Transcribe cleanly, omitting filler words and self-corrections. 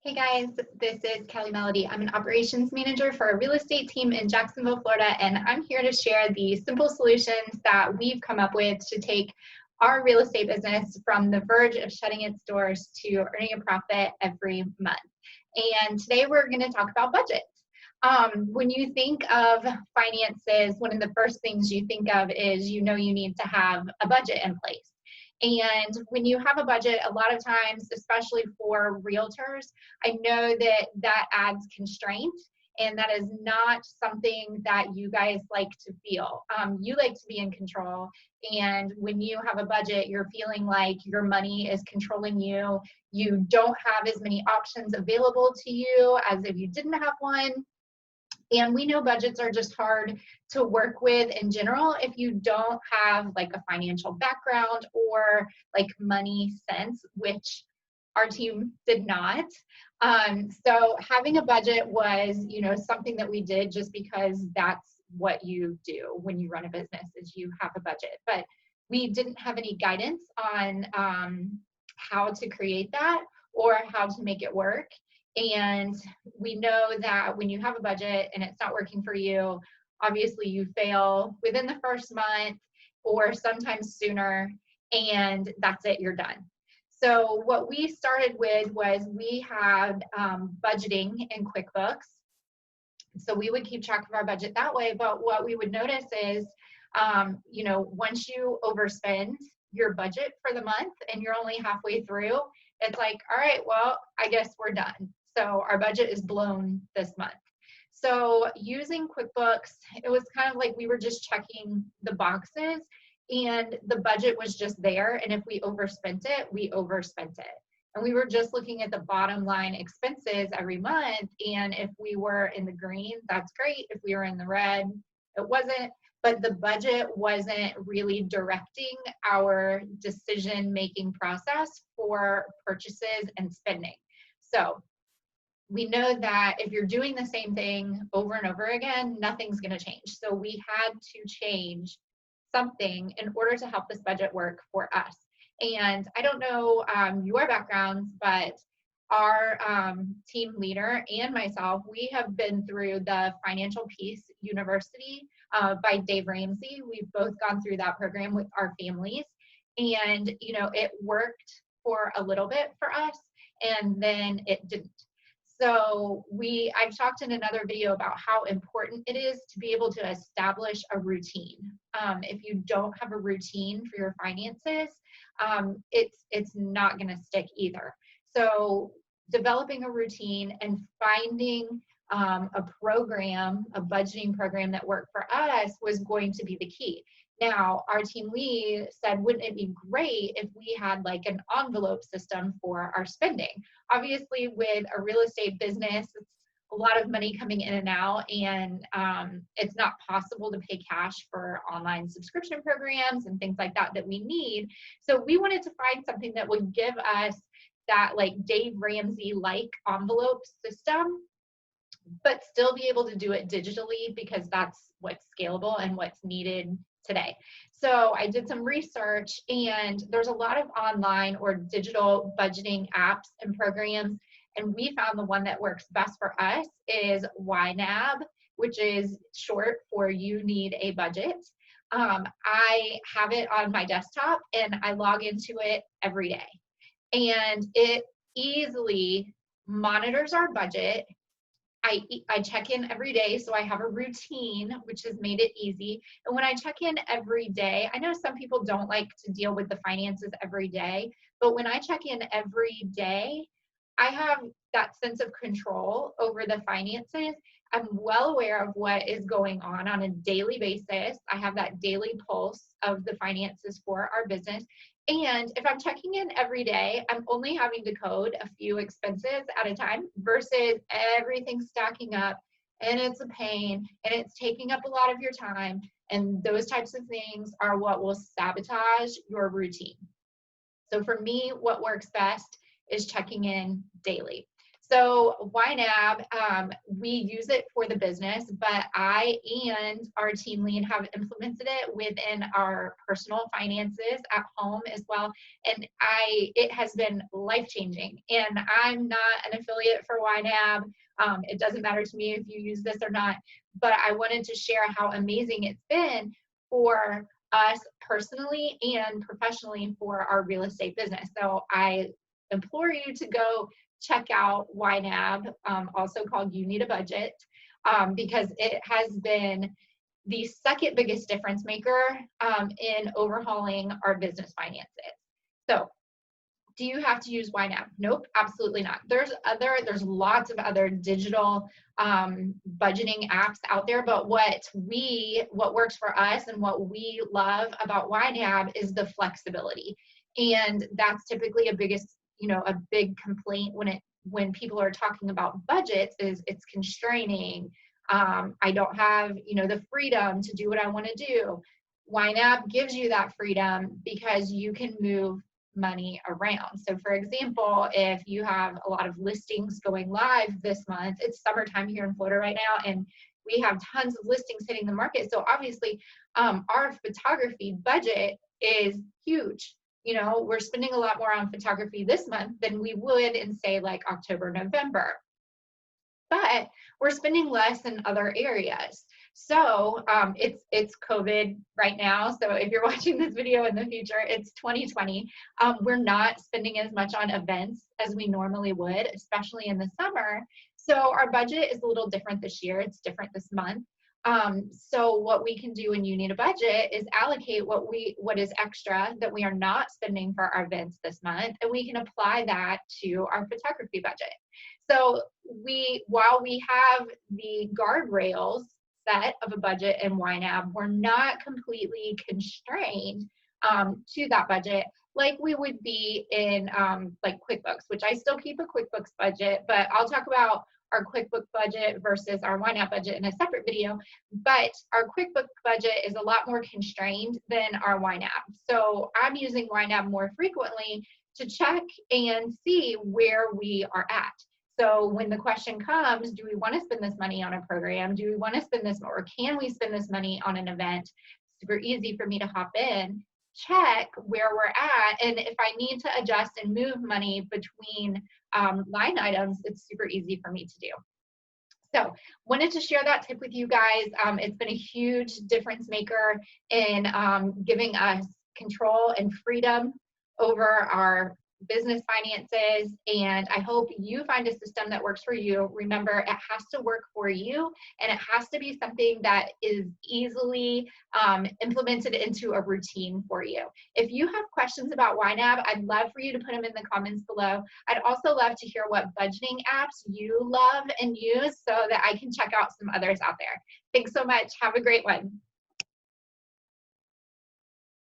Hey guys, this is Kelly Melody. I'm an operations manager for a real estate team in Jacksonville, Florida, and I'm here to share the simple solutions that we've come up with to take our real estate business from the verge of shutting its doors to earning a profit every month. And today we're going to talk about budgets. When you think of finances, one of the first things you think of is you need to have a budget in place. And when you have a budget, a lot of times, especially for realtors, I know that that adds constraint, and that is not something that you guys like to feel. You like to be in control, and when you have a budget, you're feeling like your money is controlling you. You don't have as many options available to you as if you didn't have one. And we know budgets are just hard to work with in general if you don't have like a financial background or like money sense, which our team did not. So having a budget was, something that we did just because that's what you do when you run a business is you have a budget. But we didn't have any guidance on how to create that or how to make it work. And we know that when you have a budget and it's not working for you, obviously you fail within the first month or sometimes sooner, and that's it, you're done. So what we started with was we had budgeting in QuickBooks. So we would keep track of our budget that way. But what we would notice is, once you overspend your budget for the month and you're only halfway through, it's like, all right, well, I guess we're done. So our budget is blown this month. So using QuickBooks, it was kind of like we were just checking the boxes and the budget was just there. And if we overspent it, we overspent it. And we were just looking at the bottom line expenses every month. And if we were in the green, that's great. If we were in the red, it wasn't. But the budget wasn't really directing our decision-making process for purchases and spending. So we know that if you're doing the same thing over and over again, nothing's going to change. So we had to change something in order to help this budget work for us. And I don't know your backgrounds, but our team leader and myself, we have been through the Financial Peace University by Dave Ramsey. We've both gone through that program with our families. And, it worked for a little bit for us, and then it didn't. So I've talked in another video about how important it is to be able to establish a routine. If you don't have a routine for your finances, it's not going to stick either. So developing a routine and finding a program, a budgeting program that worked for us was going to be the key. Now, our team lead said, wouldn't it be great if we had like an envelope system for our spending? Obviously, with a real estate business, it's a lot of money coming in and out, and it's not possible to pay cash for online subscription programs and things like that we need. So we wanted to find something that would give us that like Dave Ramsey-like envelope system, but still be able to do it digitally because that's what's scalable and what's needed today. So I did some research, and there's a lot of online or digital budgeting apps and programs, and we found the one that works best for us is YNAB, which is short for You Need a Budget. I have it on my desktop and I log into it every day, and it easily monitors our budget. I check in every day, so I have a routine, which has made it easy. And when I check in every day, I know some people don't like to deal with the finances every day, but when I check in every day, I have that sense of control over the finances. I'm well aware of what is going on a daily basis. I have that daily pulse of the finances for our business. And if I'm checking in every day, I'm only having to code a few expenses at a time versus everything stacking up, and it's a pain and it's taking up a lot of your time. And those types of things are what will sabotage your routine. So for me, what works best is checking in daily. So YNAB, we use it for the business, but I and our team lead have implemented it within our personal finances at home as well. And it has been life-changing. And I'm not an affiliate for YNAB. It doesn't matter to me if you use this or not, but I wanted to share how amazing it's been for us personally and professionally for our real estate business. So I implore you to go check out YNAB, also called You Need a Budget, because it has been the second biggest difference maker in overhauling our business finances. So do you have to use YNAB? Nope, absolutely not. There's lots of other digital budgeting apps out there, but what works for us and what we love about YNAB is the flexibility. And that's typically a big complaint when people are talking about budgets is it's constraining. I don't have, the freedom to do what I want to do. YNAB gives you that freedom because you can move money around. So for example, if you have a lot of listings going live this month, it's summertime here in Florida right now, and we have tons of listings hitting the market. So obviously our photography budget is huge. We're spending a lot more on photography this month than we would in, say, like October, November. But we're spending less in other areas. So it's COVID right now. So if you're watching this video in the future, it's 2020. We're not spending as much on events as we normally would, especially in the summer. So our budget is a little different this year. It's different this month. So what we can do when you need a budget is allocate what is extra that we are not spending for our events this month, and we can apply that to our photography budget. So while we have the guardrails set of a budget in YNAB, we're not completely constrained to that budget like we would be in like QuickBooks, which I still keep a QuickBooks budget, but I'll talk about our QuickBooks budget versus our YNAB budget in a separate video. But our QuickBooks budget is a lot more constrained than our YNAB. So I'm using YNAB more frequently to check and see where we are at. So when the question comes, do we want to spend this money on a program? Do we want to spend this, or can we spend this money on an event? Super easy for me to hop in, check where we're at, and if I need to adjust and move money between line items, it's super easy for me to do. So wanted to share that tip with you guys. It's been a huge difference maker in giving us control and freedom over our business finances, and I hope you find a system that works for you. Remember, it has to work for you, and it has to be something that is easily implemented into a routine for you. If you have questions about YNAB, I'd love for you to put them in the comments below. I'd also love to hear what budgeting apps you love and use so that I can check out some others out there. Thanks so much. Have a great one.